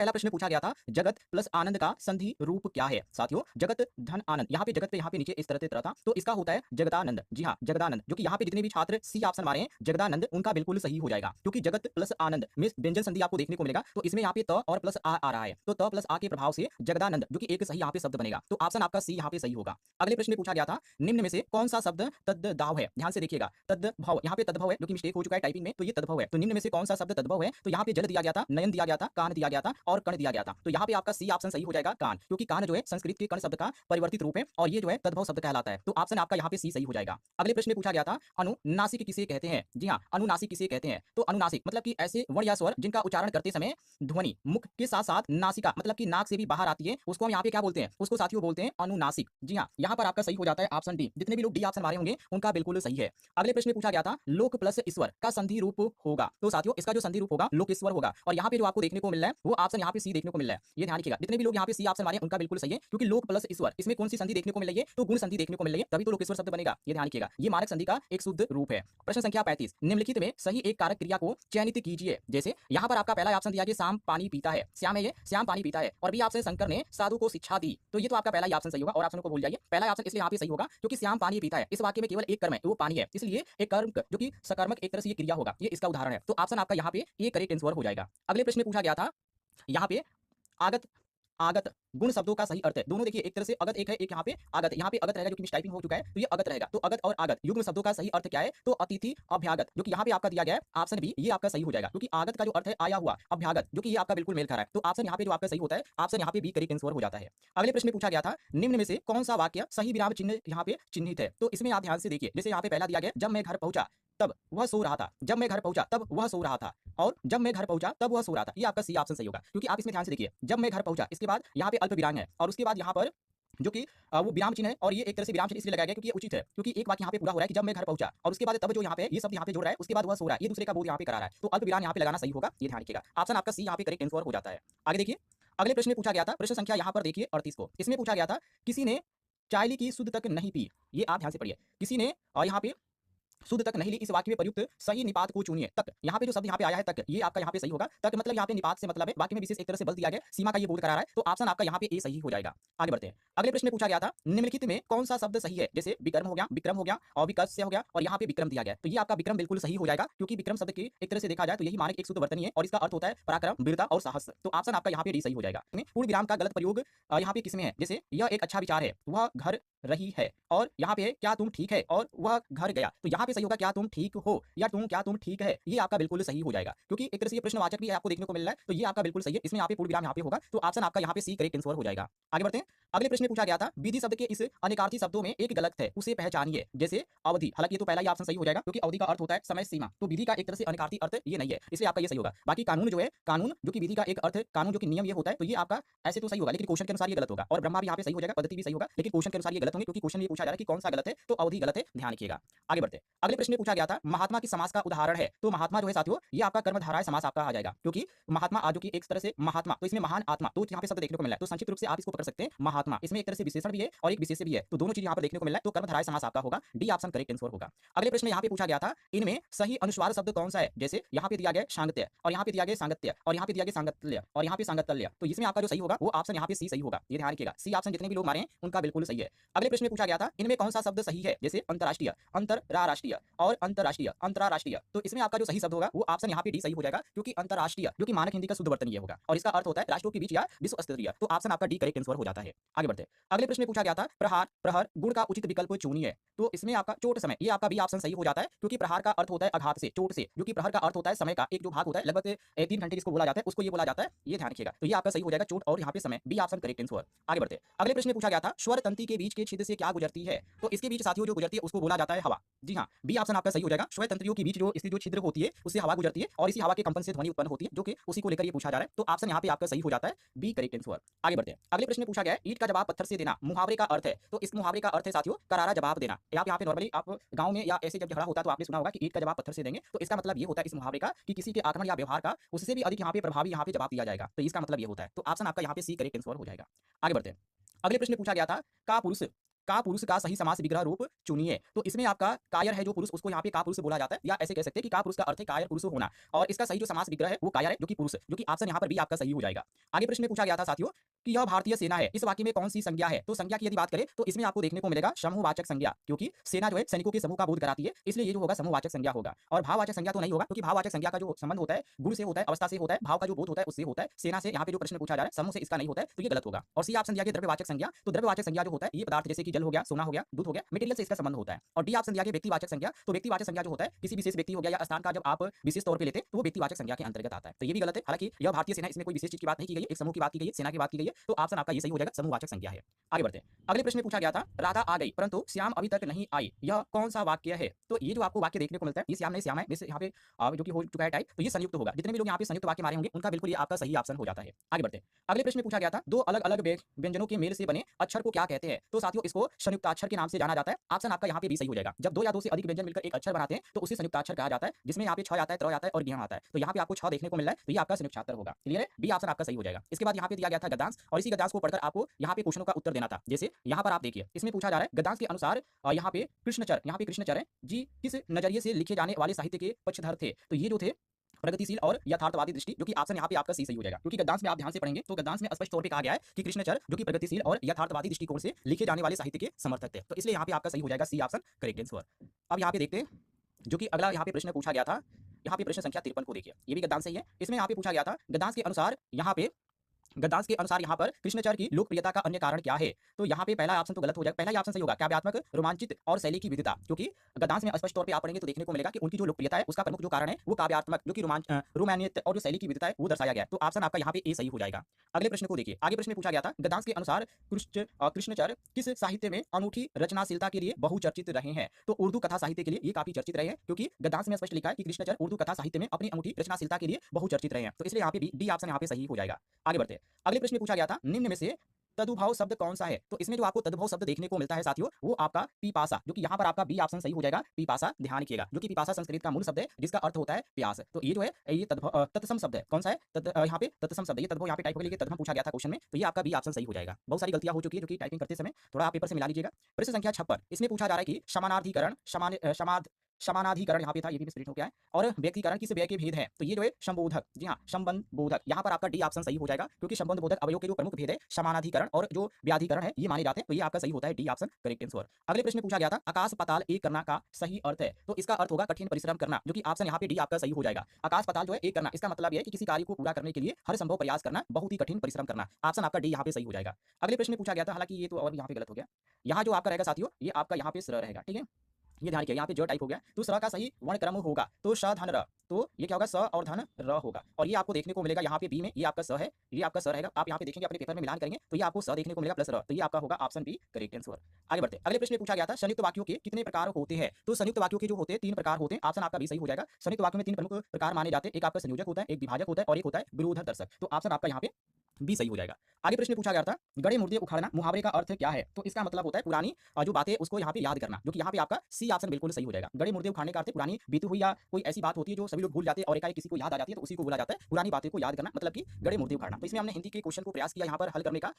पहला प्रश्न पूछा गया था जगत प्लस आनंद का संधि रूप क्या है। साथियों जगत धन आनंद, यहाँ पे जगत पे यहाँ पे नीचे इस तरह था, तो इसका होता है जगदानंद। जी हाँ जगदानंद, जो कि यहाँ पे जितने भी छात्र सी ऑप्शन मारे हैं जगदानंद, उनका बिल्कुल सही हो जाएगा, क्योंकि जगत प्लस आनंद में व्यंजन संधि आपको देखने को मिलेगा। तो इसमें यहाँ पे त और प्लस आ रहा है, तो त प्लस आ के प्रभाव से जगदानंद जो कि एक सही यहाँ पे शब्द बनेगा। तो ऑप्शन आपका सी यहाँ पे सही होगा। अगले प्रश्न में पूछा गया था निम्न में से कौन सा शब्द तद्भाव है। ध्यान से देखिएगा, तद्भाव, यहाँ पे तद्भव है जो कि मिस्टेक हो चुका है टाइपिंग में, तो ये तद्भव है। तो निम्न में से कौन सा शब्द तद्भव है, तो यहाँ पे जल दिया गया था, नयन दिया गया था, कान दिया गया था और कण दिया गया था। तो यहाँ पे आपका सी ऑप्शन सही हो जाएगा कान, क्योंकि कान जो है संस्कृत के कण शब्द का परिवर्तित रूप है और ये जो है तद्भव शब्द कहलाता है। तो ऑप्शन आपका यहाँ पे सी सही हो जाएगा। अगले प्रश्न में पूछा गया था अनुनासिक किसे कहते हैं। जी हाँ अनुनासिक किसे कहते हैं, तो अनुनासिक मतलब कि ऐसे वर्ण या स्वर जिनका उच्चारण करते समय ध्वनि मुख के साथ साथ नासिका मतलब कि नाक से भी बाहर आती है, उसको हम यहाँ पे क्या बोलते हैं, उसको साथियों बोलते हैं अनुनासिक। जी हाँ यहाँ पर आपका सही हो जाता है ऑप्शन डी। जितने भी लोग डी ऑप्शन मारे होंगे उनका बिल्कुल सही है। अगले प्रश्न में पूछा गया था लोक प्लस ईश्वर का संधि रूप होगा। तो साथियों इसका जो संधि रूप होगा लोकेश्वर होगा, और यहाँ पे जो आपको देखने को मिल रहा है वो ऑप्शन यहाँ पे सी देखने को मिल रहा है। ये ध्यान रखिएगा, जितने भी लोग यहाँ पे सी ऑप्शन मारे उनका बिल्कुल सही है, क्योंकि लोक प्लस ईश्वर इसमें कौन सी संधि देखने को मिल रही है, तो गुण संधि देखने को मिल रही है, तभी तो लोकेश्वर शब्द बनेगा। ये ध्यान रखिएगा, ये मानक संधि का एक शुद्ध रूप है। प्रश्न संख्या 35, निम्नलिखित में सही एक कारक क्रिया को चयनित कीजिए। जैसे यहाँ पर आपका पहला ऑप्शन दिया कि श्याम पानी पीता है, श्याम है ये, श्याम पानी पीता है, और बी ऑप्शन शंकर ने साधु को शिक्षा दी। तो ये तो आपका पहला ही ऑप्शन सही होगा, और ऑप्शन को भूल जाइए। पहला ऑप्शन इसलिए यहाँ पे सही होगा क्योंकि श्याम पानी पीता है, इस वाक्य में केवल एक कर्म है, वो पानी है, इसलिए एक कर्म जो कि सकर्मक एक तरह से ये क्रिया होगा, ये इसका उदाहरण है। तो ऑप्शन आपका यहाँ पे ये करेक्ट आंसर हो जाएगा। अगले प्रश्न में पूछा गया था यहाँ पे आगत आगत गुण शब्दों का सही अर्थ है। दोनों देखिए एक तरह से अगत एक है, एक यहाँ पे अगत रहेगा जो कि टाइपिंग हो चुका है, तो ये अगत रहेगा। तो अगत और आगत युग्म शब्दों का सही अर्थ क्या है, तो अतिथि अभ्यागत, जो कि यहाँ पे आपका दिया गया है ऑप्शन बी, ये आपका सही हो जाएगा, क्योंकि आगत का जो अर्थ है आया हुआ, अभ्यागत जो कि ये आपका बिल्कुल मेल खा रहा है। तो ऑप्शन यहाँ पे जो आपका सही होता है ऑप्शन यहाँ पे बी करेक्ट आंसर हो जाता है। अगले प्रश्न में पूछा गया था निम्न में से कौन सा वाक्य सही विराम चिन्ह यहाँ पे चिन्हित है। तो इसमें आप ध्यान से देखिए, जैसे यहाँ पे पहला दिया गया जब मैं घर पहुंचा तब वह सो रहा था, जब मैं घर पहुंचा तब वह सो रहा था, और जब मैं घर पहुंचा तब वह सो रहा था। ये आपका सी ऑप्शन सही होगा, क्योंकि आप इसमें ध्यान से देखिए, जब मैं घर पहुंचा इसके बाद यहाँ पे अल्प विराम है, और उसके बाद यहाँ पर जो कि वो विराम चिन्ह है, और ये एक तरह से विराम चिन्ह इसलिए लगाया गया क्योंकि ये उचित है, क्योंकि एक वाक्य यहाँ पे पूरा हो रहा है कि जब मैं घर पहुंचा, और उसके बाद तब जो यहाँ पे ये शब्द यहाँ पे जोड़ रहा है, उसके बाद वह सो रहा है, ये दूसरे का बोध यहाँ पे करा रहा है, तो अल्प विराम यहाँ पे लगाना सही होगा। ये ध्यान रखिएगा, ऑप्शन आपका सी यहाँ पे करेक्ट आंसर हो जाता है। आगे देखिए, अगले प्रश्न में पूछा गया था, प्रश्न संख्या यहाँ पर देखिए 38 को, इसमें पूछा गया था किसी ने चायली की शुद्ध तक नहीं पी। ये आप ध्यान से पढ़िए, किसी ने यहाँ पे शुद्ध तक नहीं ली, इस वाक्य में प्रयुक्त सही निपात को चुनिए। तक यहाँ पे जो शब्द यहाँ पे आया है तक, ये आपका यहाँ पे सही होगा। तक मतलब यहाँ पे निपात से मतलब है, वाक्य में विशेष एक तरह से बल दिया गया, सीमा का ये बोध करा रहा है, तो ऑप्शन आपका यहाँ पे ए सही हो जाएगा। आगे बढ़ते हैं, अगले प्रश्न में पूछा गया था निम्नलिखित में कौन सा शब्द सही है। जैसे विक्रम हो गया और विकस्य हो गया, और यहाँ पे विक्रम दिया गया, तो ये आपका विक्रम बिल्कुल सही हो जाएगा, क्योंकि विक्रम शब्द की एक तरह से देखा जाए तो यही मानक एक शुद्ध वर्तनी है, और इसका अर्थ होता है पराक्रम, वीरता और साहस। तो ऑप्शन आपका यहाँ पे डी सही हो जाएगा। पूर्ण विराम का गलत प्रयोग यहाँ पे किसमें है, जैसे यह एक अच्छा विचार है, वह घर रही है, और यहाँ पे है क्या तुम ठीक है, और वह घर गया, तो यहाँ पे सही होगा क्या तुम ठीक हो, या क्या तुम ठीक है, ये आपका बिल्कुल सही हो जाएगा, क्योंकि एक तरह से ये प्रश्नवाचक भी आपको देखने को मिल रहा है, तो ये आपका बिल्कुल सही है। इसमें यहाँ पे पूर्ण विराम यहाँ पे होगा, तो ऑप्शन आपका यहाँ पे सी करेक्ट आंसर हो जाएगा। आगे बढ़ते हैं, अगले प्रश्न में पूछा गया था विधि शब्द के इस अनेकार्थी शब्दों में एक गलत है, उसे पहचानिए। जैसे अवधि, हालांकि ये तो पहला ही ऑप्शन सही हो जाएगा, क्योंकि अवधि का अर्थ होता है समय सीमा, तो विधि का एक तरह से अनेकार्थी अर्थ ये नहीं है, इसलिए आपका ये सही होगा। बाकी कानून जो है, कानून जो कि विधि का एक अर्थ, कानून जो कि नियम ये होता है, तो ये आपका ऐसे तो सही होगा, लेकिन क्वेश्चन के अनुसार ये गलत होगा। और ब्रह्मा भी यहाँ पे सही हो जाएगा, पद्धति भी सही होगा, लेकिन क्वेश्चन के अनुसार ये गलत होंगे, क्योंकि क्वेश्चन ये पूछा जा रहा है कि कौन सा गलत है, तो अवधि गलत है, ध्यान रखिएगा। आगे बढ़ते, अगले प्रश्न में पूछा गया था महात्मा की समास का उदाहरण है। तो महात्मा जो है साथियों, ये आपका कर्मधारय समास आपका आ जाएगा, क्योंकि महात्मा आज जो कि एक तरह से महात्मा, तो इसमें महान आत्मा, तो यहाँ पे शब्द देखने को मिला है, तो संक्षिप्त रूप से आप इसको पकड़ सकते हैं महात्मा, इसमें एक तरह से विशेषण भी है और एक विशेष भी है, तो दोनों चीज यहाँ पर देखने को मिला है, तो कर्मधारय समास आपका होगा, डी ऑप्शन करेक्ट आंसर होगा। अगले प्रश्न यहाँ पे पूछा गया था इनमें सही अनुस्वार शब्द कौन सा है। जैसे यहाँ पे दिया गया सांगत्य, और यहाँ पे दिया गया सांगत्य, और यहाँ पे दिया गया सांगत्य, और यहाँ पे सांगत्य, तो इसमें आपका जो सही होगा वो ऑप्शन यहाँ पे सी सही होगा। ये ध्यान रखिएगा, सी ऑप्शन जितने भी लोग मारे हैं उनका बिल्कुल सही है। अगले प्रश्न में पूछा गया था इनमें कौन सा शब्द सही है। जैसे अंतरराष्ट्रीय, अंतरराष्ट्रीय और अंतरराष्ट्रीय, अंतरराष्ट्रीय, तो इसमें आपका जो सही शब्द होगा वो ऑप्शन यहाँ पे डी सही हो जाएगा, क्योंकि अंतरराष्ट्रीय जो कि मानक हिंदी का शुद्ध वर्तन ये होगा, और इसका अर्थ होता है राष्ट्रों के बीच या विश्व स्तरीय, तो ऑप्शन आपका डी करेक्ट आंसर हो जाता है। आगे बढ़ते, अगले प्रश्न में पूछा गया था प्रहार, प्रहर गुण का उचित विकल्प चुनिए। तो इसमें आपका चोट समय, ये आपका बी ऑप्शन सही हो जाता है, क्योंकि प्रहार का अर्थ होता है आघात से, चोट से, जो कि प्रहर का अर्थ होता है समय का एक जो भाग होता है, लगभग 3 घंटे जिसको बोला जाता है उसको ये बोला जाता है, ये ध्यान रखिएगा। तो ये आपका सही हो जाएगा, चोट और यहाँ पे समय, बी ऑप्शन करेक्ट आंसर। आगे बढ़ते, अगले प्रश्न में पूछा गया था स्वर तंती के बीच के छिद्र से क्या गुजरती है। तो इसके बीच साथियों जो गुजरती है उसको बोला जाता है हवा। जी हाँ, बी ऑप्शन आपका सही हो जाएगा, स्वर तंत्रियों के बीच जो इसकी जो छिद्र होती है उससे हवा गुजरती है, और इसी हवा के कंपन से ध्वनि उत्पन्न होती है, जो कि उसी को लेकर ये पूछा जा रहा है, तो ऑप्शन यहाँ पे आपका सही हो जाता है, बी करेक्ट आंसर। आगे बढ़ते हैं, अगले प्रश्न में पूछा गया है ईंट का जवाब पत्थर से देना मुहावरे का अर्थ है। तो इस मुहावरे का अर्थ है साथियों करारा जवाब देना। आप यहाँ पे नॉर्मली आप गांव में या ऐसे जब झगड़ा होता है तो आपने सुना होगा कि ईंट का जवाब पत्थर से देंगे, तो इसका मतलब ये होता है इस मुहावरे का कि किसी के आक्रमण या व्यवहार का उससे भी अधिक यहाँ पे प्रभावी यहाँ पे जवाब दिया जाएगा, तो इसका मतलब ये होता है, तो ऑप्शन आपका यहाँ पे सी करेक्ट आंसर हो जाएगा। आगे बढ़ते हैं, अगले प्रश्न में पूछा गया था का पुरुष का पुरुष का सही समास विग्रह रूप चुनिए। तो इसमें आपका कायर है जो पुरुष, उसको यहाँ पे का पुरुष बोला जाता है, या ऐसे कह सकते हैं कि का पुरुष का अर्थ है कायर पुरुष होना, और इसका सही जो समास विग्रह है वो कायर है जो कि पुरुष, जो कि ऑप्शन यहाँ पर भी आपका सही हो जाएगा। आगे प्रश्न में पूछा गया था साथियों कि यह भारतीय सेना है, इस वाक्य में कौन सी संज्ञा है? तो संज्ञा की यदि बात करें तो इसमें आपको देखने को मिलेगा समूहवाचक संज्ञा, क्योंकि सेना जो है सैनिकों के समूह का बोध कराती है, इसलिए ये जो होगा समूहवाचक संज्ञा होगा। और भाववाचक संज्ञा तो नहीं होगा, क्योंकि भाववाचक संज्ञा का जो संबंध होता है गुण से होता है, अवस्था से होता है, भाव का जो बोध होता है उससे होता है। सेना से यहाँ पे जो प्रश्न पूछा जा रहा है समूह से इसका नहीं होता है, तो ये गलत होगा। और सी ऑप्शन दिया गया द्रव्यवाचक संज्ञा, तो द्रव्यवाचक संज्ञा जो होता है ये पदार्थ जैसे कि जल हो गया, सोना हो गया, दूध हो गया, मटेरियल से इसका संबंध होता है। और डी ऑप्शन दिया गया व्यक्तिवाचक संज्ञा, तो व्यक्तिवाचक संज्ञा जो होता है किसी विशेष व्यक्ति हो गया या स्थान का जब आप विशेष तौर पर लेते हैं तो वो व्यक्तिवाचक संज्ञा के अंतर्गत आता है, तो ये भी गलत है। हालांकि यह भारतीय सेना, इसमें कोई विशेष चीज की बात नहीं की गई है, एक समूह की बात की गई है, सेना की बात की गई है, तो ऑप्शन आपका ये सही हो जाएगा, समूहवाचक संज्ञा है। आगे बढ़ते हैं। अगले प्रश्न में पूछा गया था राधा आ गई परंतु श्याम अभी तक नहीं आई, यह कौन सा वाक्य है? तो ये जो आपको वाक्य देखने को मिलता है ये श्याम नहीं श्याम है, वैसे यहाँ पे जो कि हो चुका है टाइप, तो ये संयुक्त होगा। जितने भी लोग यहाँ पे संयुक्त वाक्य मारे होंगे उनका बिल्कुल ये आपका सही ऑप्शन हो जाता है। आगे बढ़ते हैं। अगले प्रश्न में पूछा गया था दो अलग अलग व्यंजनों के मेल से बने अक्षर को क्या कहते हैं? तो साथियों इसको संयुक्ताक्षर के नाम से जाना जाता है। ऑप्शन आपका यहाँ पे भी सही हो जाएगा। जब दो या दो से अधिक व्यंजन मिलकर एक अक्षर बनाते हैं तो उसे संयुक्ताक्षर कहा जाता है, जिसमें यहाँ पे छ आता है, त्र आता है और ज्ञ आता है। तो यहाँ पे आपको छ देखने को मिल रहा है, तो ये आपका संयुक्ताक्षर होगा। क्लियर है? बी ऑप्शन आपका सही हो जाएगा। इसके बाद यहाँ पे दिया गया था गद्यांश, और इसी गद्यांश को पढ़कर आपको यहाँ पे क्वेश्चनों का उत्तर देना था। जैसे यहाँ पर आप देखिए, इसमें पूछा जा रहा है गद्यांश के अनुसार यहाँ पे कृष्णचर है जी किस नजरिए से लिखे जाने वाले साहित्य के पक्षधर थे? तो ये जो थे प्रगतिशील और यथार्थवादी दृष्टि, जो कि ऑप्शन यहाँ पे आपका सही होगा, क्योंकि गद्यांश में आप ध्यान से पढ़ेंगे तो गद्यांश में स्पष्ट तौर पे कहा गया है कि कृष्णचर जो कि प्रगतिशील और यथार्थवादी दृष्टिकोण से लिखे जाने वाले साहित्य के समर्थक थे, तो इसलिए यहाँ पे आपका सही हो जाएगा, सी ऑप्शन करेक्ट आंसर। अब यहाँ पे देखते हैं जो कि अगला यहाँ पे प्रश्न पूछा गया था, यहाँ पे प्रश्न संख्या 53 को देखिए, ये भी गद्यांश से ही है। इसमें यहाँ पे पूछा गया था गद्यांश के अनुसार यहाँ पर कृष्णचर की लोकप्रियता का अन्य कारण क्या है? तो यहाँ पे पहला ऑप्शन तो गलत हो जाएगा, पहला ऑप्शन सही होगा, काव्यात्मक रोमांचित और शैली की विविधता, क्योंकि गद्यांश में स्पष्ट तौर पे आप पढ़ेंगे तो देखने को मिलेगा कि उनकी जो लोकप्रियता है उसका प्रमुख जो कारण है वो काव्यात्मक जो कि रोमांचित और जो शैली की विविधता है वो दर्शाया गया है, तो ऑप्शन आपका यहाँ पे ए सही हो जाएगा। अगले प्रश्न को देखिए, आगे प्रश्न पूछा गया था गद्यांश के अनुसार कृष्णचर किस साहित्य में अनूठी रचनाशीलता के लिए बहुचर्चित रहे हैं? तो उर्दू कथा साहित्य के लिए ये काफी चर्चित रहे हैं, क्योंकि गद्यांश में स्पष्ट लिखा है कि कृष्णचर उर्दू कथा साहित्य में अपनी अनूठी रचनाशीलता के लिए बहुचर्चित रहे हैं, तो इसलिए यहाँ पे डी ऑप्शन यहाँ पे सही हो जाएगा। आगे बढ़ते हैं। अगले प्रश्न में पूछा गया था निम्न में से तदुभाव शब्द कौन सा है? तो इसमें जो आपको तदुभाव शब्द देखने को मिलता है साथियों वो आपका पिपासा, जो कि यहाँ पर आपका बी ऑप्शन सही हो जाएगा, पिपासा। ध्यान रखिएगा, जो कि पिपासा संस्कृत का मूल शब्द है जिसका अर्थ होता है प्यास, तो ये जो है ये तत्सम शब्द है। कौन सा है? यहाँ पे तत्सम शब्द, ये तदुभाव यहाँ पे टाइप करके तदुभाव पूछा गया था क्वेश्चन में, तो ये आपका बी ऑप्शन सही हो जाएगा। बहुत सारी गलतियां हो चुकी है जो कि टाइपिंग करते समय, थोड़ा आप पेपर से मिला लीजिएगा। प्रश्न संख्या 56, इसमें पूछा जा रहा है कि समानाधिकरण समानाधिकरण यहाँ पे था, ये भी स्प्लिट हो गया है, और व्यक्तिकरण किस व्यय के भेद है? तो ये जो है संबोधक, जी हाँ संबंध बोधक, यहाँ पर आपका डी ऑप्शन सही हो जाएगा, क्योंकि संबंध बोधक अवयव के जो प्रमुख भेद है समानाधिकरण और जो व्याधिकरण है ये माने जाते हैं, तो ये आपका सही होता है, डी ऑप्शन करेक्ट आंसर। अगले प्रश्न में पूछा गया था आकाश पाताल एक करना का सही अर्थ है? तो इसका अर्थ होगा कठिन परिश्रम करना, जो कि ऑप्शन यहाँ पे डी आपका सही हो जाएगा। आकाश पाताल जो है एक करना, इसका मतलब यह है कि किसी कार्य को पूरा करने के लिए हर संभव प्रयास करना, बहुत ही कठिन परिश्रम करना, ऑप्शन आपका डी यहाँ पे सही हो जाएगा। अगले प्रश्न में पूछा गया था, हालांकि ये तो और यहाँ पे गलत हो गया, यहाँ जो आपका रहेगा साथियों ये आपका यहाँ पे स्र रहेगा, ठीक है, ये ध्यान रखिए, यहाँ पे जो टाइप हो गया, तो स का सही वर्ण क्रम होगा तो स धन र, तो ये क्या होगा स और धन र होगा, और ये आपको देखने को मिलेगा यहाँ पे बी में, ये आपका स है, ये आपका स रहेगा, आप यहाँ पे देखेंगे अपने पेपर में मिलान करेंगे तो ये आपको स देखने को मिलेगा प्लस र, तो ये आपका होगा ऑप्शन बी करेक्ट आंसर। आगे बढ़ते, अगले प्रश्न में पूछा गया था संयुक्त वाक्यों के कितने प्रकार होते हैं? तो संयुक्त वाक्यों के जो होते हैं 3 प्रकार होते हैं, ऑप्शन आपका भी सही हो जाएगा। संयुक्त वाक्यों में 3 प्रमुख प्रकार माने जाते हैं, एक आपका संयोजक होता है, एक विभाजक होता है और एक होता है विरोधक दर्शक, तो ऑप्शन आपका यहाँ पे बी सही हो जाएगा। आगे प्रश्न पूछा गया था गड़े मुर्दे उखाड़ना मुहावरे का अर्थ क्या है? तो इसका मतलब होता है पुरानी जो बातें उसको यहाँ पे याद करना, जो कि यहाँ पे आपका सी ऑप्शन बिल्कुल सही हो जाएगा। गड़े मुर्दे उखाड़ने का अर्थ पुरानी बीती हुई या कोई ऐसी बात होती है जो सभी लोग भूल जाते हैं और एकाएक किसी को याद आ जाती है, तो उसी को बोला जाता है पुरानी बातें को याद करना, मतलब कि गड़े मुर्दे उखाड़ना। तो इसमें हमने हिंदी के क्वेश्चन को प्रयास किया यहाँ पर हल करने का।